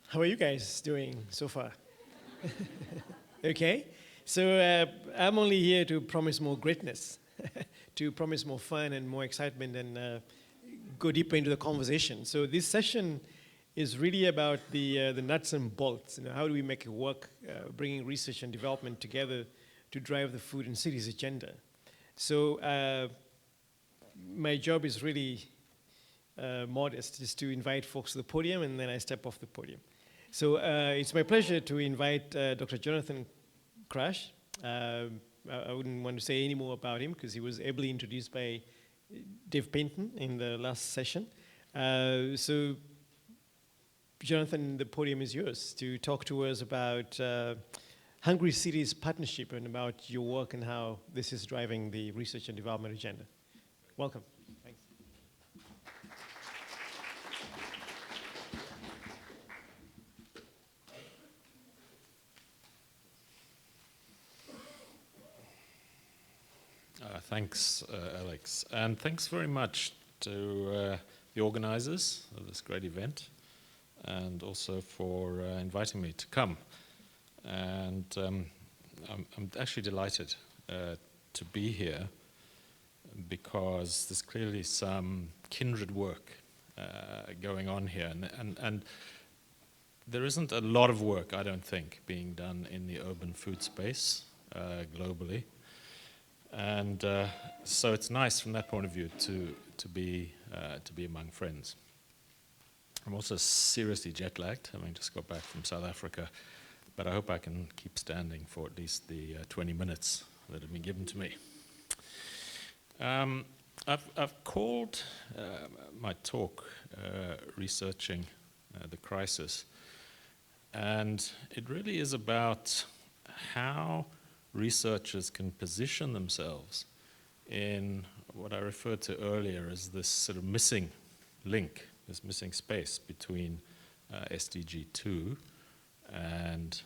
How are you guys doing so far? Okay. So I'm only here to promise more greatness, to promise more fun and more excitement and go deeper into the conversation. So this session is really about the nuts and bolts. How do we make it work, bringing research and development together to drive the food and cities agenda. So my job is really modest, is to invite folks to the podium, and then I step off the podium. So it's my pleasure to invite Dr. Jonathan Crash. I wouldn't want to say any more about him because he was ably introduced by Dave Paynton in the last session. So Jonathan, the podium is yours to talk to us about Hungry Cities Partnership and about your work and how this is driving the research and development agenda. Welcome. Thanks. Thanks, Alex. And thanks very much to the organizers of this great event and also for inviting me to come. And I'm actually delighted to be here because there's clearly some kindred work going on here. And there isn't a lot of work, I don't think, being done in the urban food space globally. And so it's nice from that point of view to be among friends. I'm also seriously jet lagged, having just got back from South Africa, but I hope I can keep standing for at least the 20 minutes that have been given to me. I've called my talk Researching the Crisis, and it really is about how researchers can position themselves in what I referred to earlier as this sort of missing link, this missing space between SDG 2 and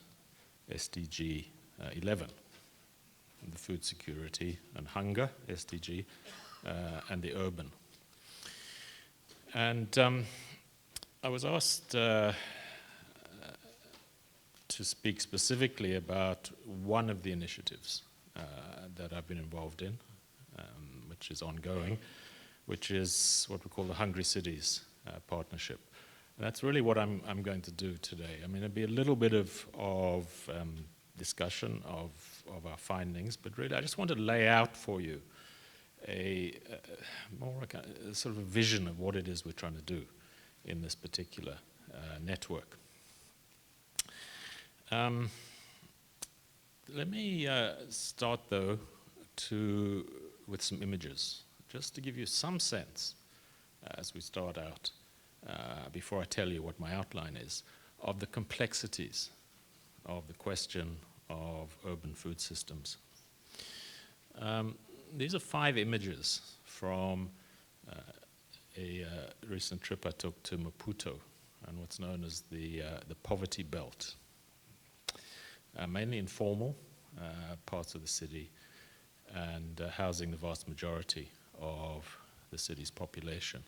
SDG 11, the food security and hunger SDG, and the urban. And I was asked to speak specifically about one of the initiatives that I've been involved in, which is ongoing, which is what we call the Hungry Cities Partnership. And that's really what I'm going to do today. I mean, there'll be a little bit of discussion of our findings, but really I just want to lay out for you a more like a sort of a vision of what it is we're trying to do in this particular network. Let me start, though, with some images, just to give you some sense, as we start out, before I tell you what my outline is, of the complexities of the question of urban food systems. These are 5 images from a recent trip I took to Maputo and what's known as the poverty belt. Mainly informal parts of the city and housing the vast majority of the city's population.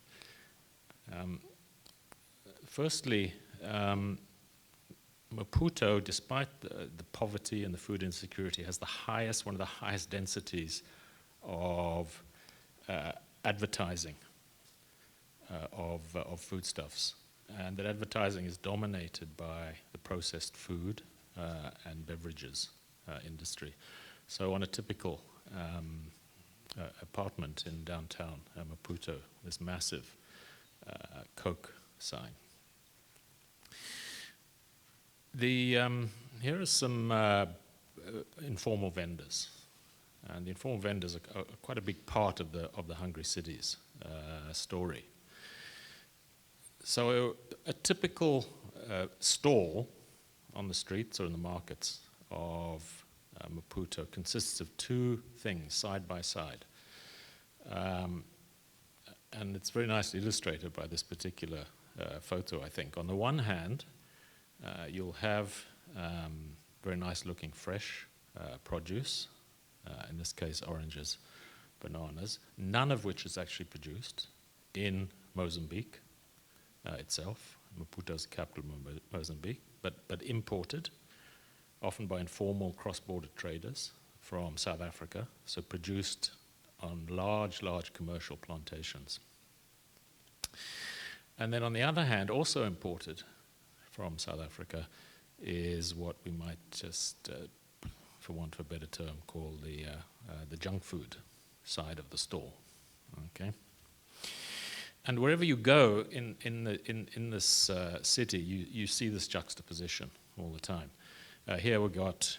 Firstly, Maputo, despite the poverty and the food insecurity, has one of the highest densities of advertising of foodstuffs. And that advertising is dominated by the processed food and beverages industry. So on a typical apartment in downtown Maputo, this massive Coke sign. Here are some informal vendors, and the informal vendors are quite a big part of the Hungry Cities story. So a typical stall on the streets or in the markets of Maputo consists of 2 things side by side. And it's very nicely illustrated by this particular photo, I think. On the one hand, you'll have very nice looking fresh produce, in this case oranges, bananas, none of which is actually produced in Mozambique. itself. Maputo is the capital of Mozambique, but imported, often by informal cross-border traders from South Africa, so produced on large commercial plantations. And then on the other hand, also imported from South Africa is what we might just, for want of a better term, call the junk food side of the store. Okay. And wherever you go in this city, you see this juxtaposition all the time. Here we got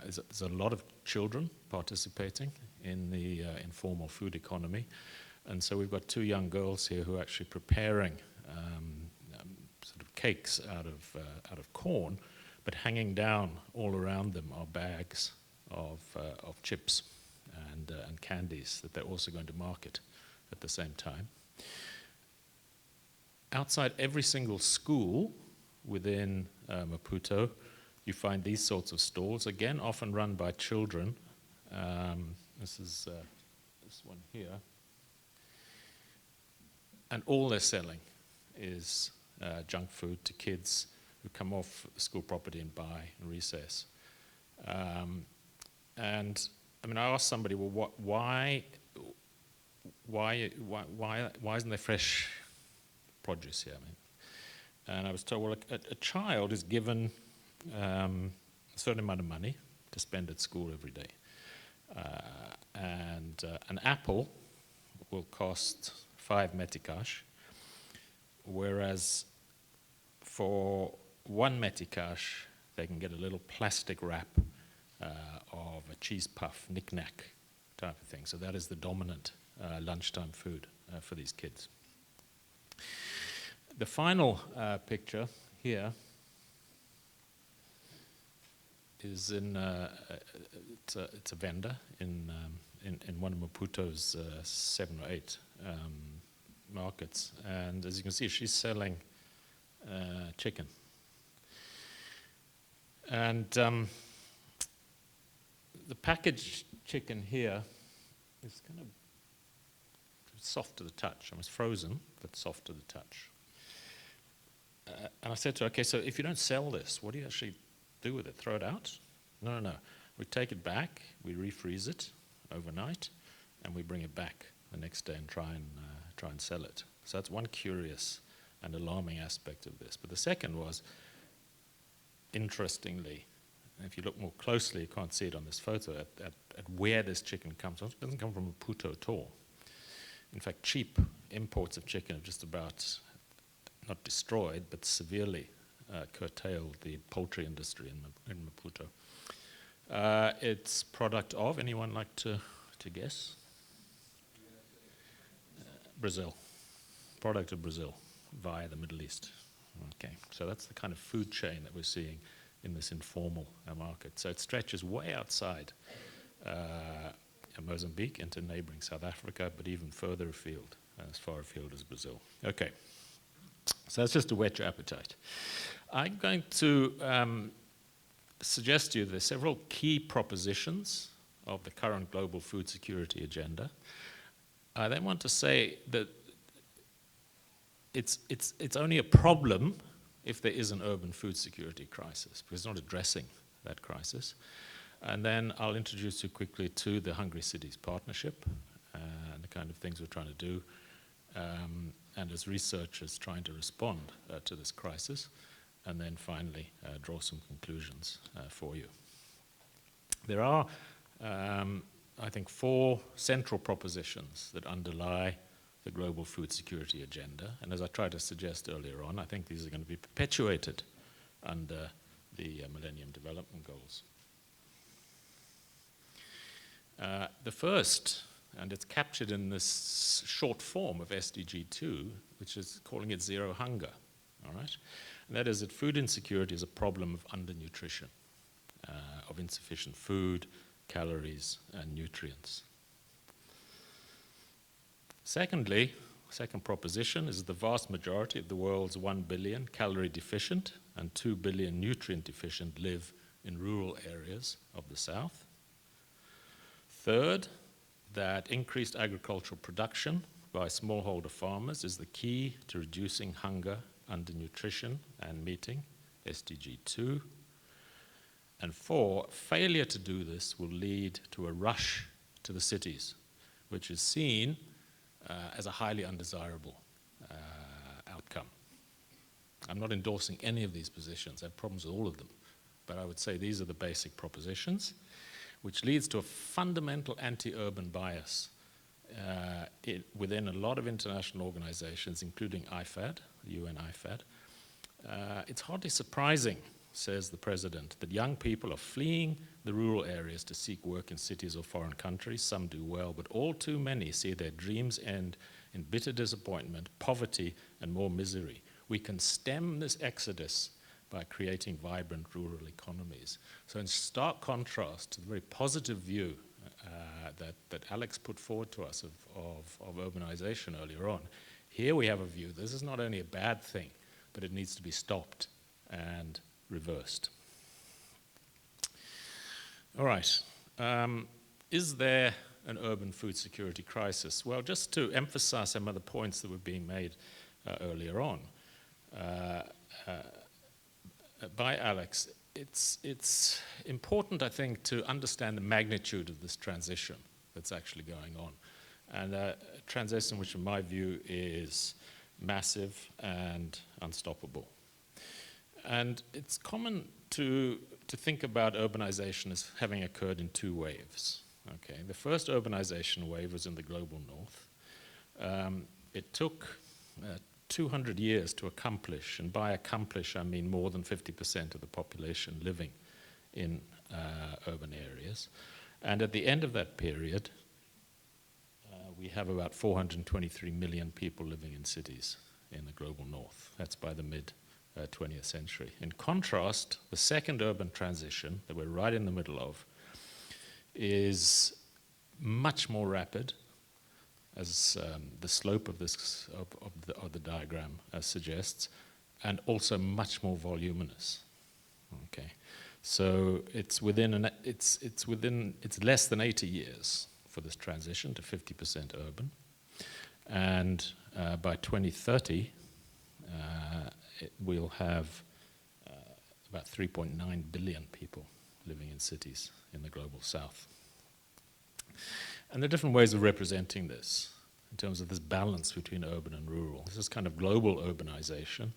there's a lot of children participating in the informal food economy, and so we've got two young girls here who are actually preparing sort of cakes out of corn, but hanging down all around them are bags of chips and candies that they're also going to market at the same time. Outside every single school within Maputo, you find these sorts of stalls, again, often run by children. This is this one here. And all they're selling is junk food to kids who come off the school property and buy in recess. And I mean, I asked somebody, well, why isn't there fresh produce here? I mean, and I was told, well, a child is given a certain amount of money to spend at school every day. And an apple will cost 5 metikash, whereas for 1 metikash, they can get a little plastic wrap of a cheese puff, knick-knack type of thing. So that is the dominant lunchtime food for these kids. The final picture here is it's a vendor in one of Maputo's 7 or 8 markets, and as you can see, she's selling chicken. And the packaged chicken here is kind of soft to the touch. I mean, it's frozen, but soft to the touch. And I said to her, okay, so if you don't sell this, what do you actually do with it? Throw it out? No. We take it back, we refreeze it overnight, and we bring it back the next day and try and sell it. So that's one curious and alarming aspect of this. But the second was, interestingly, if you look more closely, you can't see it on this photo, at where this chicken comes from. It doesn't come from Maputo at all. In fact, cheap imports of chicken have just about not destroyed, but severely curtailed the poultry industry in Maputo. It's product of, anyone like to guess? Brazil. Product of Brazil via the Middle East. Okay, so that's the kind of food chain that we're seeing in this informal market. So it stretches way outside Mozambique into neighboring South Africa, but even further afield, as far afield as Brazil. Okay, so that's just to whet your appetite. I'm going to suggest to you there's several key propositions of the current global food security agenda. I then want to say that it's only a problem if there is an urban food security crisis, because it's not addressing that crisis. And then I'll introduce you quickly to the Hungry Cities Partnership and the kind of things we're trying to do, and as researchers trying to respond to this crisis, and then finally draw some conclusions for you. There are, I think, 4 central propositions that underlie the global food security agenda, and as I tried to suggest earlier on, I think these are going to be perpetuated under the Millennium Development Goals. The first, and it's captured in this short form of SDG 2, which is calling it zero hunger, all right? And that is that food insecurity is a problem of undernutrition, of insufficient food, calories, and nutrients. Secondly, second proposition is the vast majority of the world's 1 billion calorie deficient and 2 billion nutrient deficient live in rural areas of the South. Third, that increased agricultural production by smallholder farmers is the key to reducing hunger, undernutrition, and meeting SDG 2. And 4, failure to do this will lead to a rush to the cities, which is seen as a highly undesirable outcome. I'm not endorsing any of these positions. I have problems with all of them. But I would say these are the basic propositions, which leads to a fundamental anti-urban bias within a lot of international organizations, including IFAD, the UN IFAD. It's hardly surprising, says the president, that young people are fleeing the rural areas to seek work in cities or foreign countries. Some do well, but all too many see their dreams end in bitter disappointment, poverty, and more misery. We can stem this exodus by creating vibrant rural economies. So in stark contrast to the very positive view that Alex put forward to us of urbanization earlier on, here we have a view this is not only a bad thing, but it needs to be stopped and reversed. All right. Is there an urban food security crisis? Well, just to emphasize some of the points that were being made earlier on by Alex, it's important, I think, to understand the magnitude of this transition that's actually going on. And a transition which, in my view, is massive and unstoppable. And it's common to think about urbanization as having occurred in 2 waves. Okay, the first urbanization wave was in the global north. It took 200 years to accomplish, and by accomplish I mean more than 50% of the population living in urban areas. And at the end of that period, we have about 423 million people living in cities in the global north. That's by the mid-20th century. In contrast, the second urban transition that we're right in the middle of is much more rapid, as the slope of this of the diagram suggests, and also much more voluminous. Okay, so it's less than 80 years for this transition to 50% urban, and by 2030 we'll have about 3.9 billion people living in cities in the global south. And there are different ways of representing this in terms of this balance between urban and rural. This is kind of global urbanization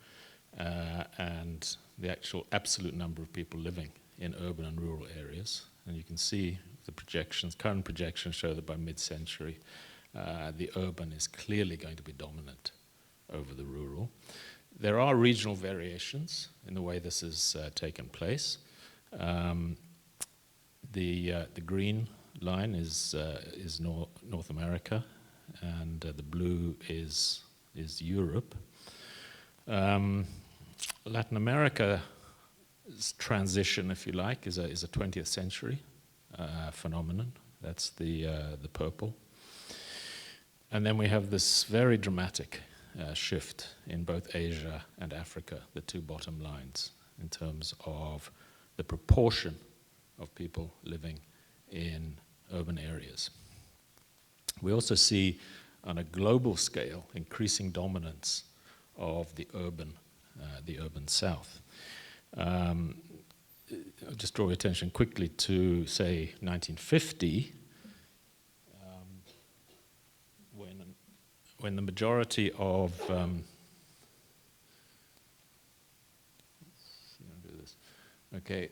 and the actual absolute number of people living in urban and rural areas. And you can see the projections, current projections show that by mid-century, the urban is clearly going to be dominant over the rural. There are regional variations in the way this has taken place. The green line is North America, and the blue is Europe. Latin America's transition, if you like, is a 20th century phenomenon. That's the purple. And then we have this very dramatic shift in both Asia and Africa, the 2 bottom lines, in terms of the proportion of people living in urban areas. We also see, on a global scale, increasing dominance of the urban south. I'll just draw your attention quickly to, say, 1950, when the majority of okay.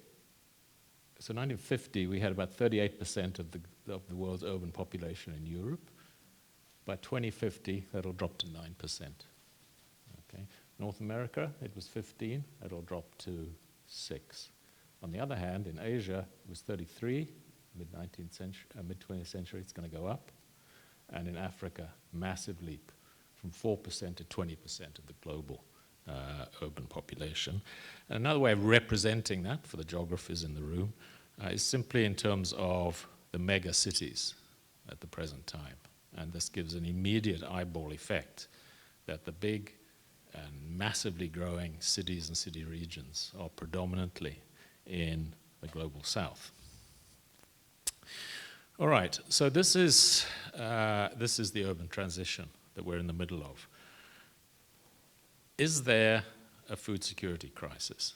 So 1950, we had about 38% of the world's urban population in Europe. By 2050, that'll drop to 9%. Okay. North America, it was 15, it'll drop to 6. On the other hand, in Asia, it was 33, mid-19th century, mid-20th century, it's going to go up. And in Africa, massive leap from 4% to 20% of the global urban population. And another way of representing that for the geographers in the room is simply in terms of the mega cities at the present time. And this gives an immediate eyeball effect that the big and massively growing cities and city regions are predominantly in the global south. All right, so this is the urban transition that we're in the middle of. Is there a food security crisis?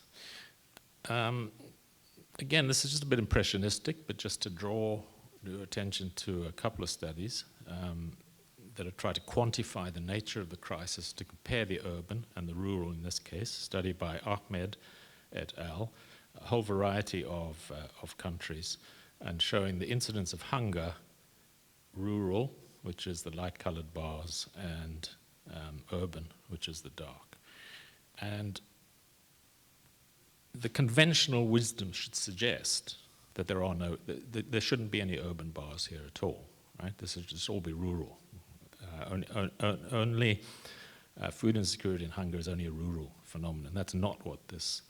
Again, this is just a bit impressionistic, but just to draw your attention to a couple of studies that have tried to quantify the nature of the crisis, to compare the urban and the rural in this case, study by Ahmed et al., a whole variety of countries, and showing the incidence of hunger, rural, which is the light-colored bars, and urban, which is the dark. And the conventional wisdom should suggest that there shouldn't be any urban bars here at all, right? This should just all be rural. Only food insecurity and hunger is only a rural phenomenon. That's not what this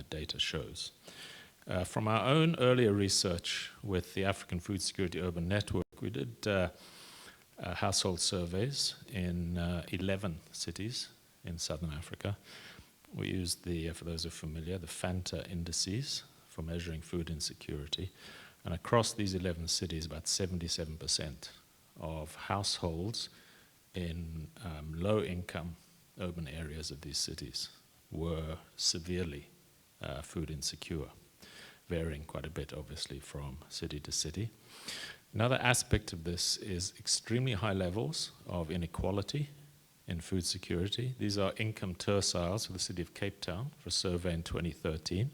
data shows. From our own earlier research with the African Food Security Urban Network, we did household surveys in 11 cities in southern Africa. We used for those who are familiar, the Fanta indices for measuring food insecurity. And across these 11 cities, about 77% of households in low-income urban areas of these cities were severely food insecure, varying quite a bit, obviously, from city to city. Another aspect of this is extremely high levels of inequality in food security. These are income terciles for the city of Cape Town for a survey in 2013.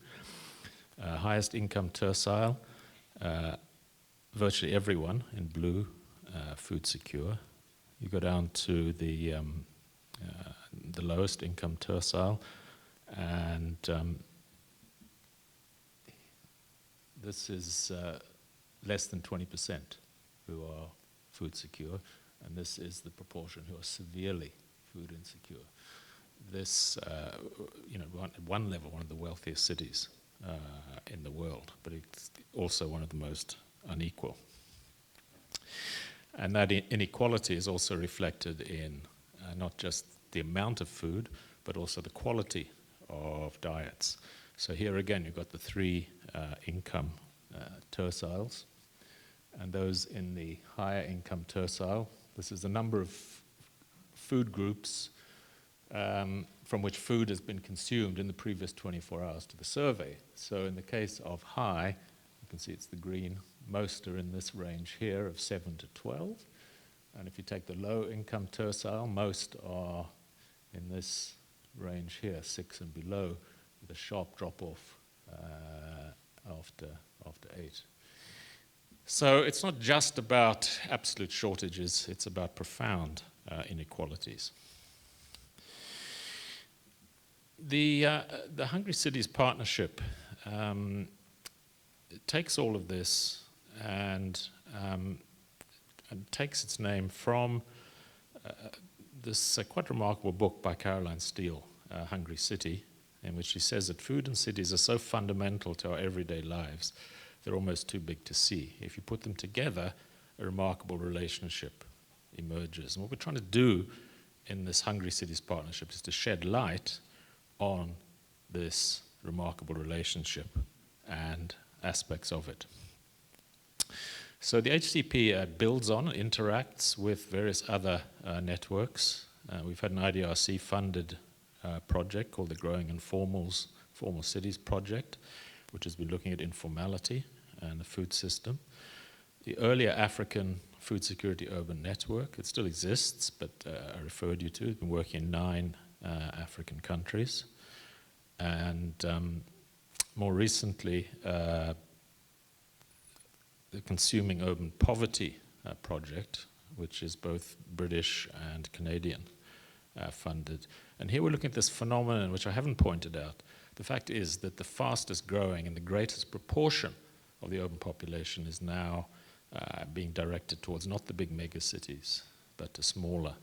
Highest income tercile, virtually everyone in blue, food secure. You go down to the lowest income tercile, and this is less than 20% who are food secure, and this is the proportion who are severely food insecure. This, at one level, one of the wealthiest cities in the world, but it's also one of the most unequal. And that inequality is also reflected in not just the amount of food, but also the quality of diets. So here again, you've got the three income terciles, and those in the higher income tercile, this is the number of food groups from which food has been consumed in the previous 24 hours to the survey. So in the case of high, you can see it's the green, most are in this range here of 7 to 12. And if you take the low income tercile, most are in this range here, 6 and below, with a sharp drop off after 8. So it's not just about absolute shortages, it's about profound inequalities. The Hungry Cities Partnership takes all of this and takes its name from this quite remarkable book by Caroline Steele, Hungry City, in which she says that food and cities are so fundamental to our everyday lives, they're almost too big to see. If you put them together, a remarkable relationship emerges. And what we're trying to do in this Hungry Cities Partnership is to shed light on this remarkable relationship and aspects of it. So the HCP builds on and interacts with various other networks. We've had an IDRC-funded project called the Growing Informal Cities Project, which has been looking at informality and the food system. The earlier African Food Security Urban Network, it still exists, but I referred you to, it's been working in 9 African countries. And more recently, the Consuming Urban Poverty project, which is both British and Canadian funded. And here we're looking at this phenomenon which I haven't pointed out. The fact is that the fastest growing and the greatest proportion of the urban population is now being directed towards not the big mega cities, but to smaller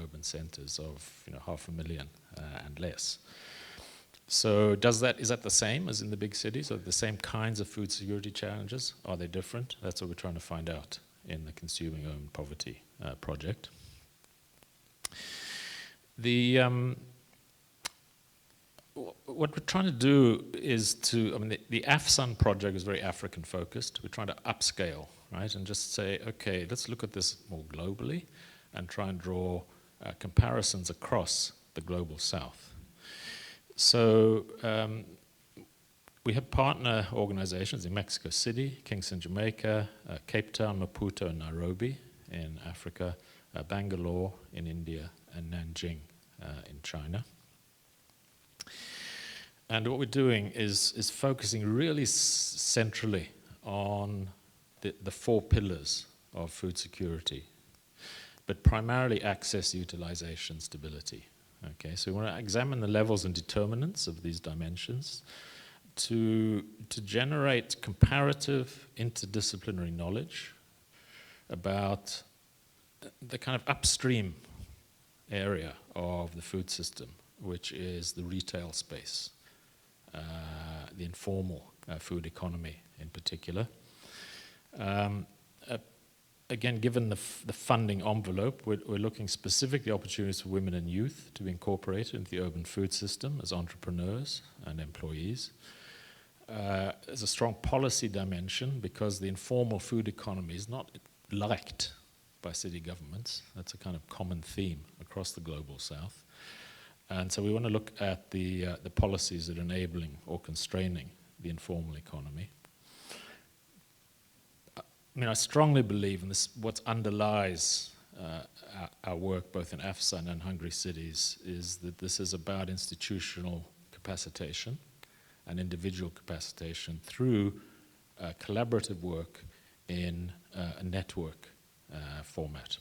urban centers of 500,000 and less. So is that the same as in the big cities? Are the same kinds of food security challenges? Are they different? That's what we're trying to find out in the Consuming Urban Poverty project. What we're trying to do is the AFSUN project is very African focused. We're trying to upscale, right? And just say, okay, let's look at this more globally and try and draw comparisons across the global south. So we have partner organizations in Mexico City, Kingston, Jamaica, Cape Town, Maputo, and Nairobi in Africa, Bangalore in India, and Nanjing in China. And what we're doing is focusing really centrally on the 4 pillars of food security, but primarily access, utilization, stability. Okay, so we want to examine the levels and determinants of these dimensions to generate comparative interdisciplinary knowledge about the kind of upstream area of the food system, which is the retail space, the informal food economy in particular. Again, given the funding envelope, we're looking specifically at opportunities for women and youth to be incorporated into the urban food system as entrepreneurs and employees. There's a strong policy dimension because the informal food economy is not liked by city governments. That's a kind of common theme across the global south. And so we want to look at the policies that are enabling or constraining the informal economy. I mean, I strongly believe, and this what underlies our work both in AFSA and in hungry cities, is that this is about institutional capacitation and individual capacitation through collaborative work in a network format.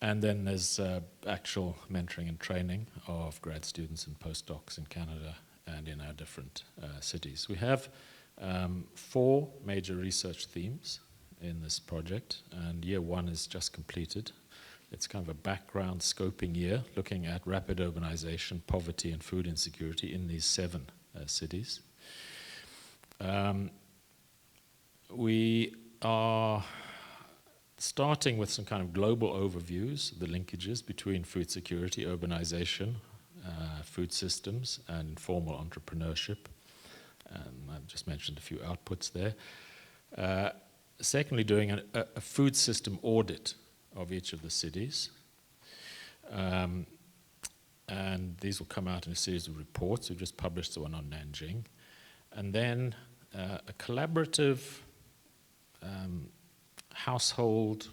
And then there's actual mentoring and training of grad students and postdocs in Canada and in our different cities. We have 4 major research themes in this project, and year 1 is just completed. It's kind of a background scoping year looking at rapid urbanization, poverty, and food insecurity in these 7 cities. We are starting with some kind of global overviews of the linkages between food security, urbanization, food systems, and informal entrepreneurship. I've just mentioned a few outputs there. Secondly, doing a food system audit of each of the cities. And these will come out in a series of reports. We've just published the one on Nanjing. And then a collaborative household,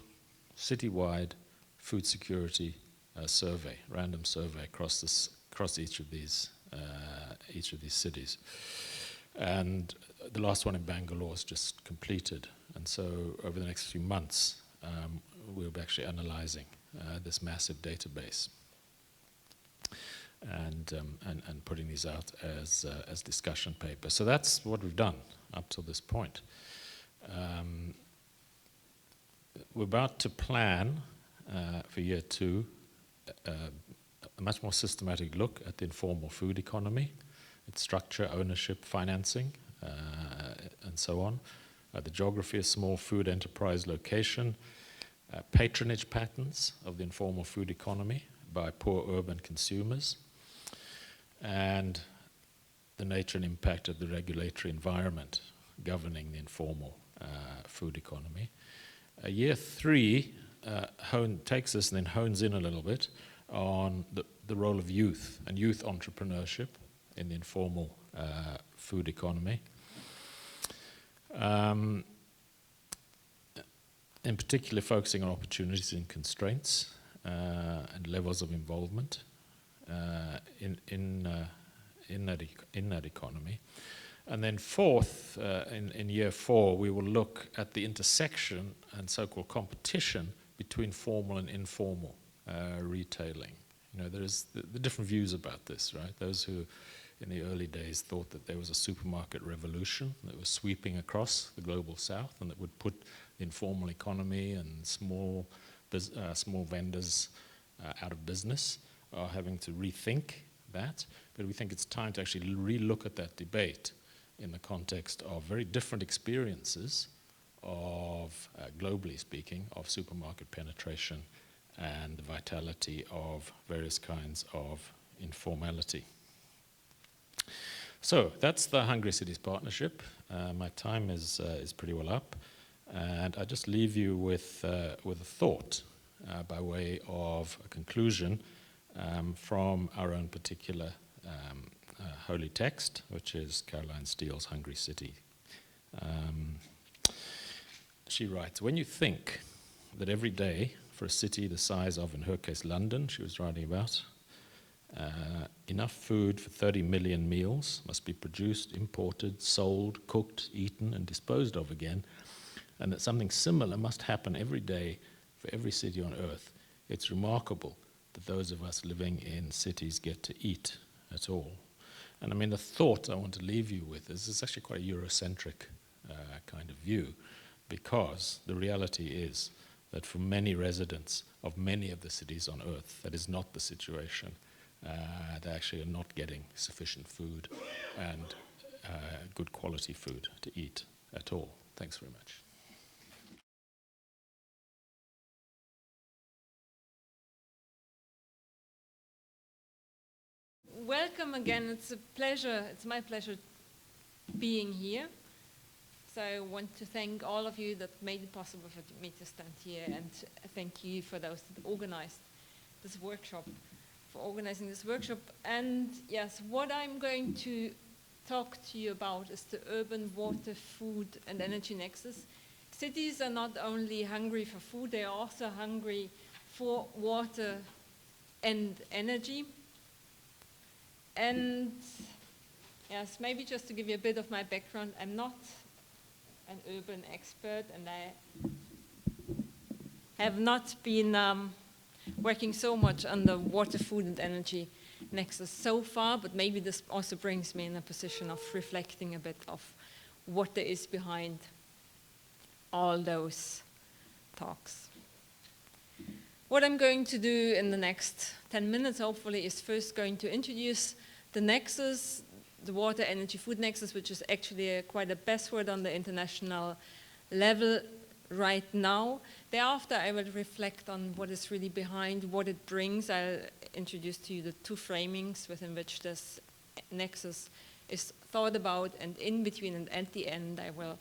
citywide food security survey, random survey across each of these cities. And the last one in Bangalore is just completed. And so over the next few months, we'll be actually analyzing this massive database and putting these out as discussion papers. So that's what we've done up till this point. We're about to plan for year 2 a much more systematic look at the informal food economy, its structure, ownership, financing, and so on. The geography of small food enterprise location, patronage patterns of the informal food economy by poor urban consumers, and the nature and impact of the regulatory environment governing the informal food economy. Year 3 takes us and then hones in a little bit on the role of youth and youth entrepreneurship in the informal food economy. In particular, focusing on opportunities and constraints and levels of involvement in that economy. And then fourth, in year 4, we will look at the intersection and so-called competition between formal and informal retailing. You know, there's the different views about this, right? Those who in the early days thought that there was a supermarket revolution that was sweeping across the global south and that would put the informal economy and small vendors out of business, are having to rethink that. But we think it's time to actually re-look at that debate in the context of very different experiences of, globally speaking, of supermarket penetration and the vitality of various kinds of informality. So that's the Hungry Cities Partnership. My time is pretty well up. And I just leave you with a thought by way of a conclusion from our own particular holy text, which is Caroline Steele's Hungry City. She writes, when you think that every day for a city the size of, in her case, London, she was writing about, enough food for 30 million meals must be produced, imported, sold, cooked, eaten, and disposed of again, and that something similar must happen every day for every city on earth, it's remarkable that those of us living in cities get to eat at all. And I mean, the thought I want to leave you with is it's actually quite a Eurocentric kind of view, because the reality is that for many residents of many of the cities on earth, that is not the situation. They actually are not getting sufficient food and good quality food to eat at all. Thanks very much. Welcome again. It's a pleasure. It's my pleasure being here. So I want to thank all of you that made it possible for me to stand here, and thank you for those that organized this workshop, for organizing this workshop. And yes, what I'm going to talk to you about is the urban water, food, and energy nexus. Cities are not only hungry for food, they are also hungry for water and energy. And yes, maybe just to give you a bit of my background, I'm not an urban expert, and I have not been working so much on the water, food, and energy nexus so far, but maybe this also brings me in a position of reflecting a bit of what there is behind all those talks. What I'm going to do in the next 10 minutes, hopefully, is first going to introduce the nexus, the water, energy, food nexus, which is actually quite a buzzword on the international level right now. Thereafter, I will reflect on what is really behind, what it brings. I'll introduce to you the two framings within which this nexus is thought about, and in between and at the end, I will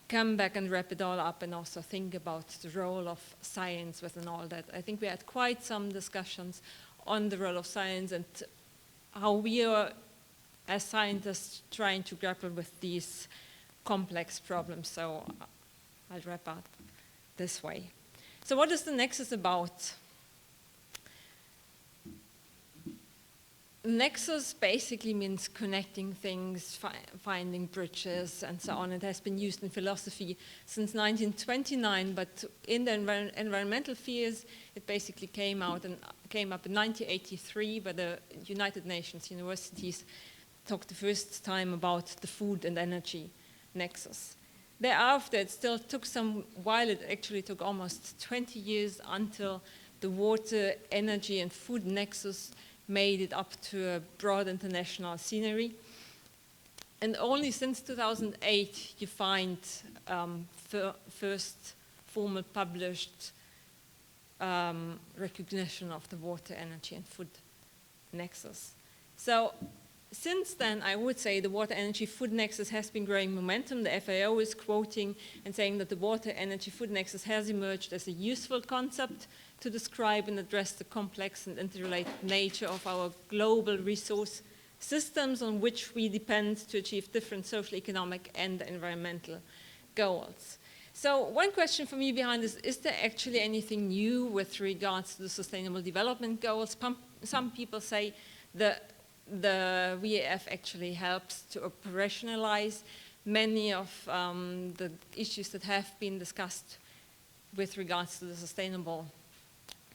come back and wrap it all up and also think about the role of science within all that. I think we had quite some discussions on the role of science and how we are, as scientists, trying to grapple with these complex problems. So I'll wrap up this way. So what is the nexus about? Nexus basically means connecting things, finding bridges, and so on. It has been used in philosophy since 1929, but in the environmental fields, it basically came up in 1983, where the United Nations universities talked the first time about the food and energy nexus. Thereafter, it still took some while. It actually took almost 20 years until the water, energy, and food nexus made it up to a broad international scenery. And only since 2008 you find first formal published recognition of the water, energy, and food nexus. So since then, I would say the water, energy, food nexus has been growing momentum. The FAO is quoting and saying that the water, energy, food nexus has emerged as a useful concept to describe and address the complex and interrelated nature of our global resource systems on which we depend to achieve different social, economic, and environmental goals. So one question for me behind this, is there actually anything new with regards to the Sustainable Development Goals? Some people say that the WEF actually helps to operationalize many of the issues that have been discussed with regards to the sustainable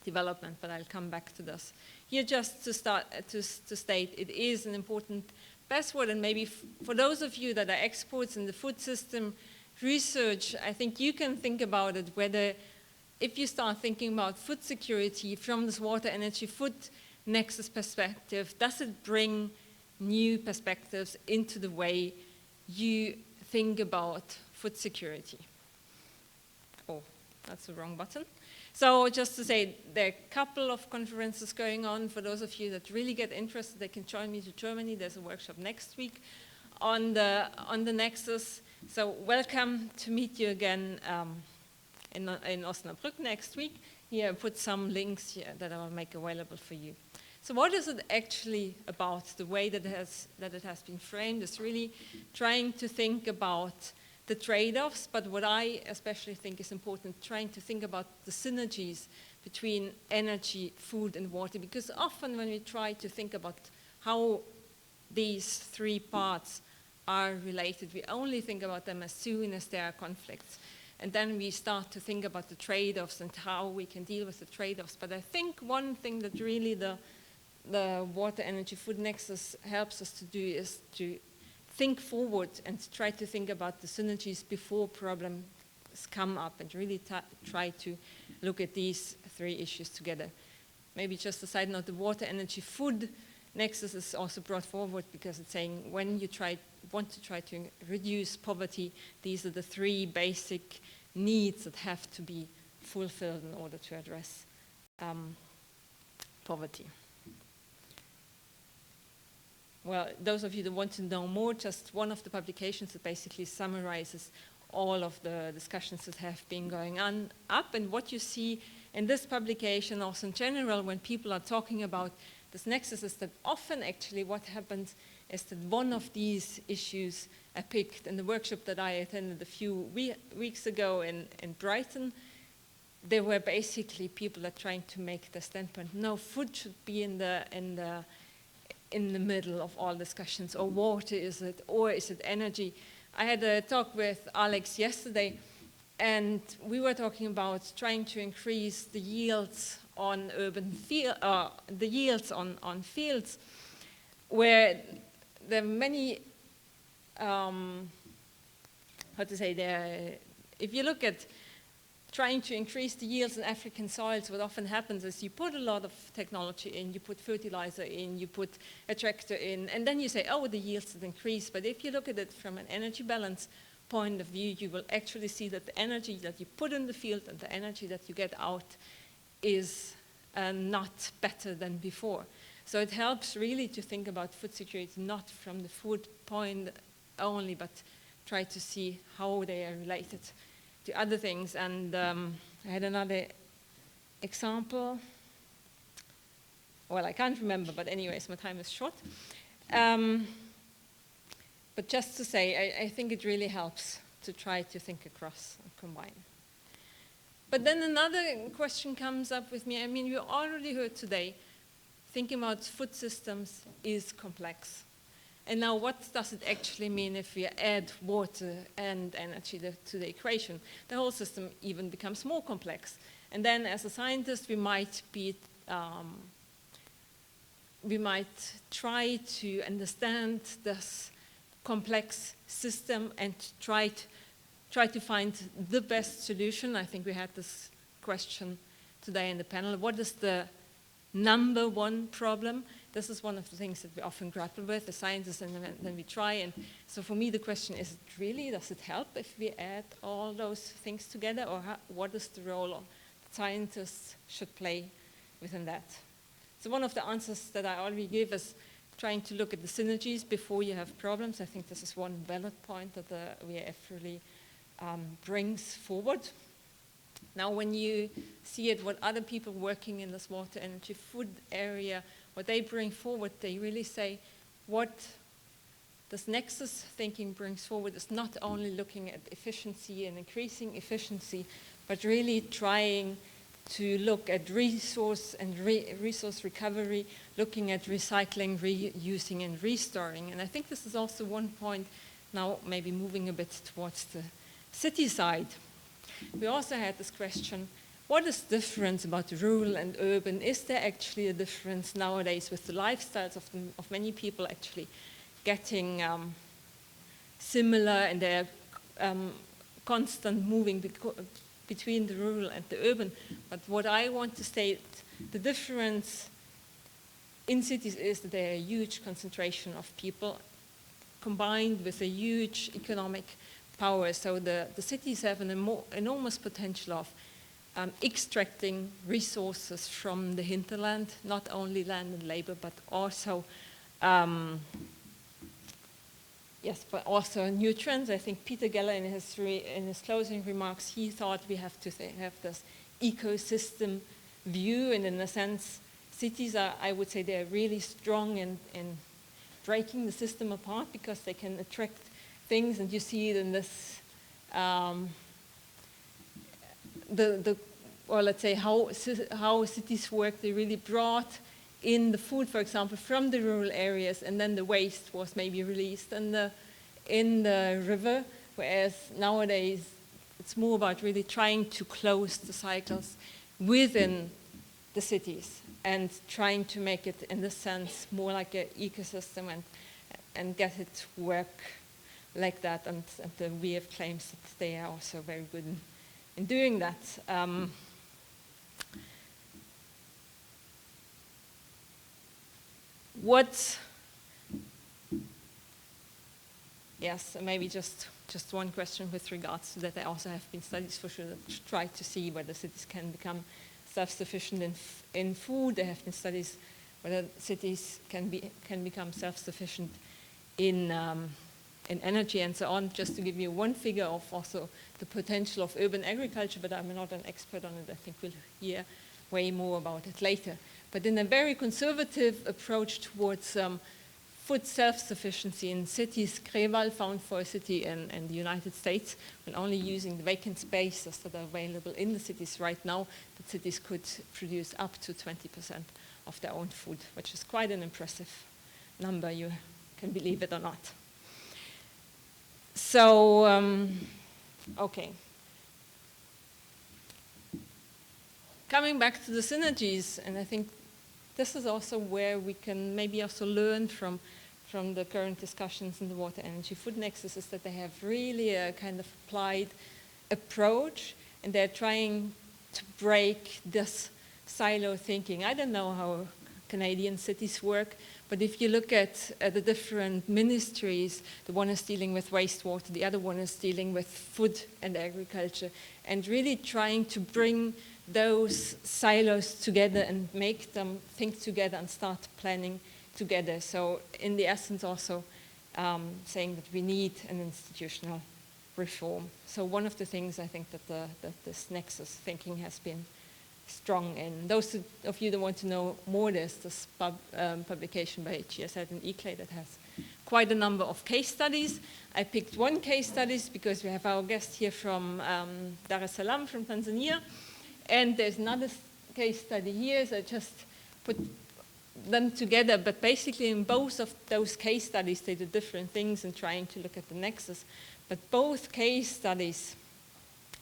development, but I'll come back to this. Here, just to start to state, it is an important buzzword, and maybe for those of you that are experts in the food system research, I think you can think about it, whether if you start thinking about food security from this water, energy, food nexus perspective, does it bring new perspectives into the way you think about food security? Oh, that's the wrong button. So just to say, there are a couple of conferences going on. For those of you that really get interested, they can join me to Germany. There's a workshop next week on the Nexus. So welcome to meet you again in Osnabrück next week. Here I put some links here that I will make available for you. So what is it actually about? The way that it has been framed is really trying to think about the trade-offs, but what I especially think is important, trying to think about the synergies between energy, food, and water, because often when we try to think about how these three parts are related, we only think about them as soon as there are conflicts. And then we start to think about the trade-offs and how we can deal with the trade-offs. But I think one thing that really the water, energy, food nexus helps us to do is to think forward and try to think about the synergies before problems come up and really try to look at these three issues together. Maybe just a side note, the water, energy, food nexus is also brought forward because it's saying when you want to try to reduce poverty, these are the three basic needs that have to be fulfilled in order to address poverty. Well, those of you that want to know more, just one of the publications that basically summarizes all of the discussions that have been going on up, and what you see in this publication, also in general, when people are talking about this nexus, is that often actually what happens is that one of these issues are picked. In the workshop that I attended a few weeks ago in Brighton, there were basically people that are trying to make the standpoint, no, food should be in the middle of all discussions, or water is it, or is it energy? I had a talk with Alex yesterday, and we were talking about trying to increase the yields on urban the yields on fields, where there are many, if you look at trying to increase the yields in African soils, what often happens is you put a lot of technology in, you put fertilizer in, you put a tractor in, and then you say, oh, the yields have increased. But if you look at it from an energy balance point of view, you will actually see that the energy that you put in the field and the energy that you get out is not better than before. So it helps really to think about food security, not from the food point only, but try to see how they are related to other things. And I had another example. Well, I can't remember, but anyways, my time is short. But just to say, I think it really helps to try to think across and combine. But then another question comes up with me. I mean, you already heard today, thinking about food systems is complex. And now what does it actually mean if we add water and energy to the equation? The whole system even becomes more complex. And then as a scientist, we might try to understand this complex system and try to find the best solution. I think we had this question today in the panel. What is the number one problem? This is one of the things that we often grapple with as scientists, and then we try. And so for me, the question is, does it help if we add all those things together, or what is the role of scientists should play within that? So one of the answers that I already give is trying to look at the synergies before you have problems. I think this is one valid point that the WEF really brings forward. Now, when you see it, what other people working in this water, energy, food area, what they bring forward, they really say what this nexus thinking brings forward is not only looking at efficiency and increasing efficiency, but really trying to look at resource and resource recovery, looking at recycling, reusing, and restoring. And I think this is also one point now, maybe moving a bit towards the city side. We also had this question, what is the difference about rural and urban? Is there actually a difference nowadays with the lifestyles of many people actually getting similar, and they're constant moving between the rural and the urban? But what I want to state, the difference in cities is that there are a huge concentration of people combined with a huge economic power. So the cities have an enormous potential of extracting resources from the hinterland, not only land and labor, but also yes, but also nutrients. I think Peter Geller in his closing remarks, he thought we have to have this ecosystem view, and in a sense, cities are, I would say, they're really strong in breaking the system apart because they can attract things, and you see it in this, or let's say how cities work. They really brought in the food, for example, from the rural areas, and then the waste was maybe released in the river, whereas nowadays it's more about really trying to close the cycles within the cities and trying to make it, in this sense, more like an ecosystem and get it to work like that. And the WEF claims that they are also very good in doing that. Yes, maybe just one question with regards to that. There also have been studies for sure that try to see whether cities can become self-sufficient in food. There have been studies whether cities can become self-sufficient in energy and so on. Just to give you one figure of also the potential of urban agriculture, but I'm not an expert on it. I think we'll hear way more about it later. But in a very conservative approach towards food self-sufficiency in cities, Creval found for a city in the United States, when only using the vacant spaces that are available in the cities right now, that cities could produce up to 20% of their own food, which is quite an impressive number, you can believe it or not. So, okay. Coming back to the synergies, and I think this is also where we can maybe also learn from the current discussions in the water, energy, food nexus, is that they have really a kind of applied approach, and they're trying to break this silo thinking. I don't know how Canadian cities work, but if you look at the different ministries, the one is dealing with wastewater, the other one is dealing with food and agriculture, and really trying to bring those silos together and make them think together and start planning together. So in the essence also saying that we need an institutional reform. So one of the things I think that this nexus thinking has been strong in. Those of you that want to know more, there's this publication by GSL and ECLA that has quite a number of case studies. I picked one case study because we have our guest here from Dar es Salaam, from Tanzania. And there's another case study here, so I just put them together. But basically in both of those case studies, they did different things in trying to look at the nexus. But both case studies,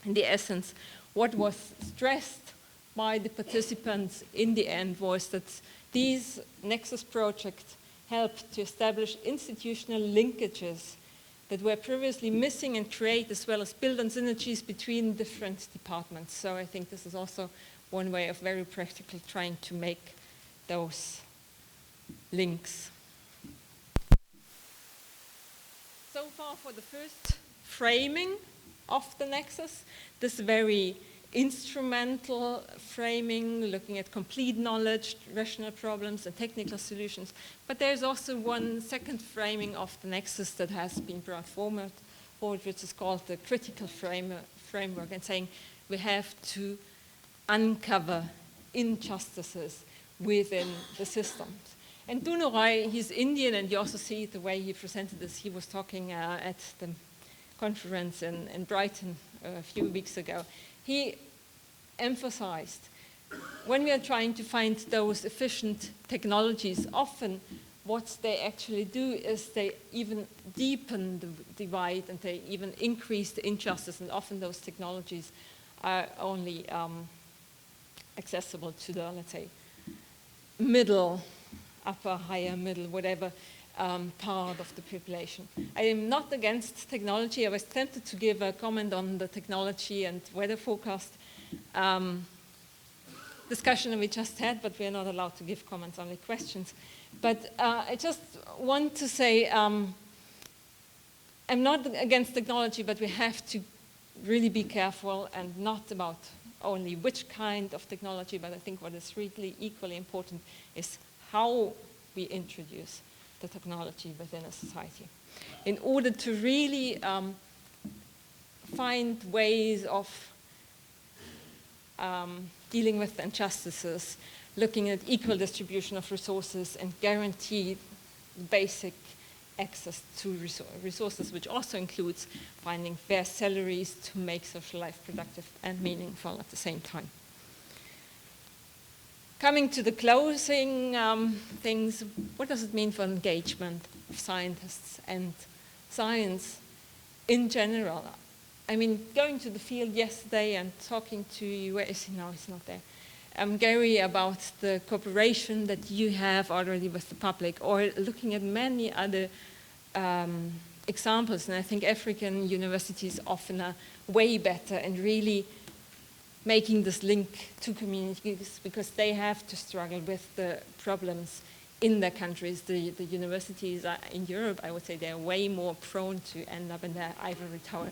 in the essence, what was stressed by the participants in the end was that these nexus projects helped to establish institutional linkages that were previously missing and create, as well as build on synergies between different departments. So I think this is also one way of very practical trying to make those links. So far for the first framing of the nexus, this very instrumental framing, looking at complete knowledge, rational problems, and technical solutions. But there's also one second framing of the nexus that has been brought forward, which is called the critical framework, and saying we have to uncover injustices within the systems. And Dunorai, he's Indian, and you also see the way he presented this. He was talking at the conference in Brighton a few weeks ago. He emphasized when we are trying to find those efficient technologies, often what they actually do is they even deepen the divide and they even increase the injustice, and often those technologies are only accessible to the, let's say, middle, upper, higher, middle, whatever part of the population. I am not against technology. I was tempted to give a comment on the technology and weather forecast discussion we just had, but we are not allowed to give comments, only questions. But I just want to say I'm not against technology, but we have to really be careful, and not about only which kind of technology, but I think what is really equally important is how we introduce the technology within a society. In order to really find ways of dealing with injustices, looking at equal distribution of resources and guarantee basic access to resources, which also includes finding fair salaries to make social life productive and meaningful at the same time. Coming to the closing things, what does it mean for engagement of scientists and science in general? I mean, going to the field yesterday and talking to, where is he now? He's not there. Gary, about the cooperation that you have already with the public, or looking at many other examples. And I think African universities often are way better and really making this link to communities because they have to struggle with the problems in their countries. The universities in Europe, I would say, they're way more prone to end up in their ivory tower.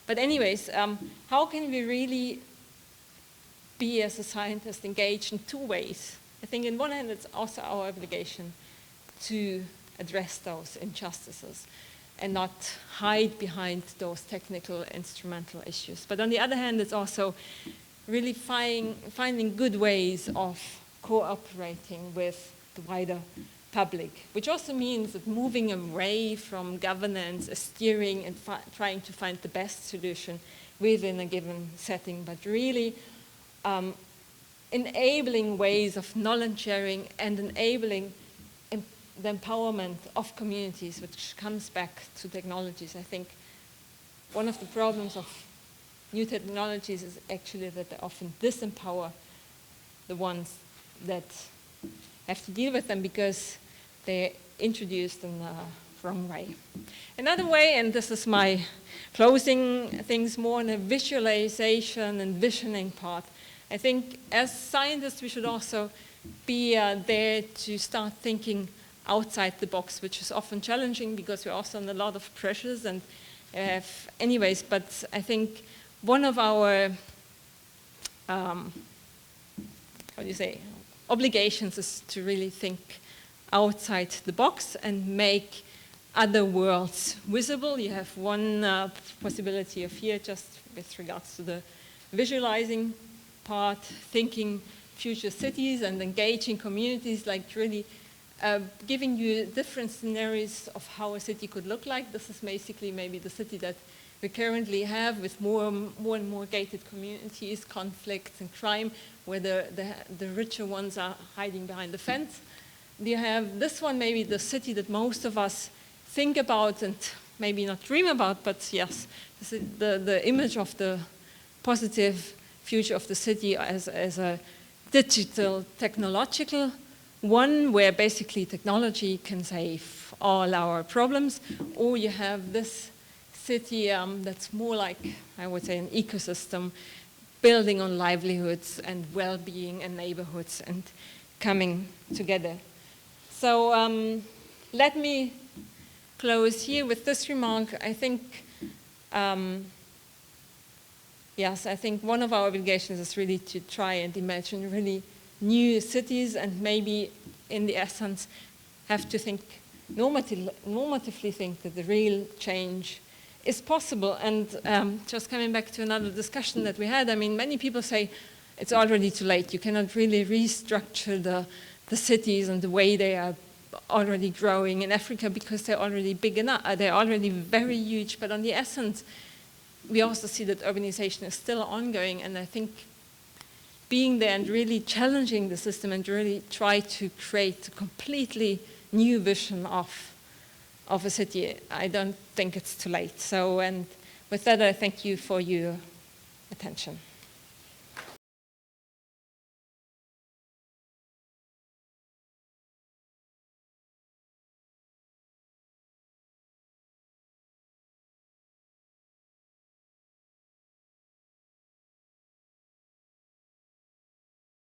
But anyways, how can we really be, as a scientist, engaged in two ways? I think on one hand, it's also our obligation to address those injustices and not hide behind those technical, instrumental issues. But on the other hand, it's also really finding good ways of cooperating with the wider public, which also means that moving away from governance, steering, and trying to find the best solution within a given setting, but really enabling ways of knowledge sharing and enabling the empowerment of communities, which comes back to technologies. I think one of the problems of new technologies is actually that they often disempower the ones that have to deal with them because they're introduced in the wrong way. Another way, and this is my closing things more in a visualization and visioning part, I think as scientists we should also be there to start thinking outside the box, which is often challenging because we're also under a lot of pressures and anyways, but I think one of our, obligations is to really think outside the box and make other worlds visible. You have one possibility of here, just with regards to the visualizing part, thinking future cities and engaging communities, like really giving you different scenarios of how a city could look like. This is basically maybe the city that we currently have with more and more gated communities, conflicts and crime, where the richer ones are hiding behind the fence. You have this one, maybe the city that most of us think about and maybe not dream about, but yes, the image of the positive future of the city as a digital, technological one, where basically technology can save all our problems, or you have this city that's more like, I would say, an ecosystem, building on livelihoods and well-being and neighborhoods and coming together. So let me close here with this remark. I think, yes, I think one of our obligations is really to try and imagine really new cities and maybe in the essence have to think, normatively think that the real change is possible. And just coming back to another discussion that we had, I mean, many people say it's already too late. You cannot really restructure the cities and the way they are already growing in Africa because they're already big enough. They're already very huge. But on the essence, we also see that urbanization is still ongoing. And I think being there and really challenging the system and really try to create a completely new vision of a city, I don't think it's too late. So, and with that, I thank you for your attention.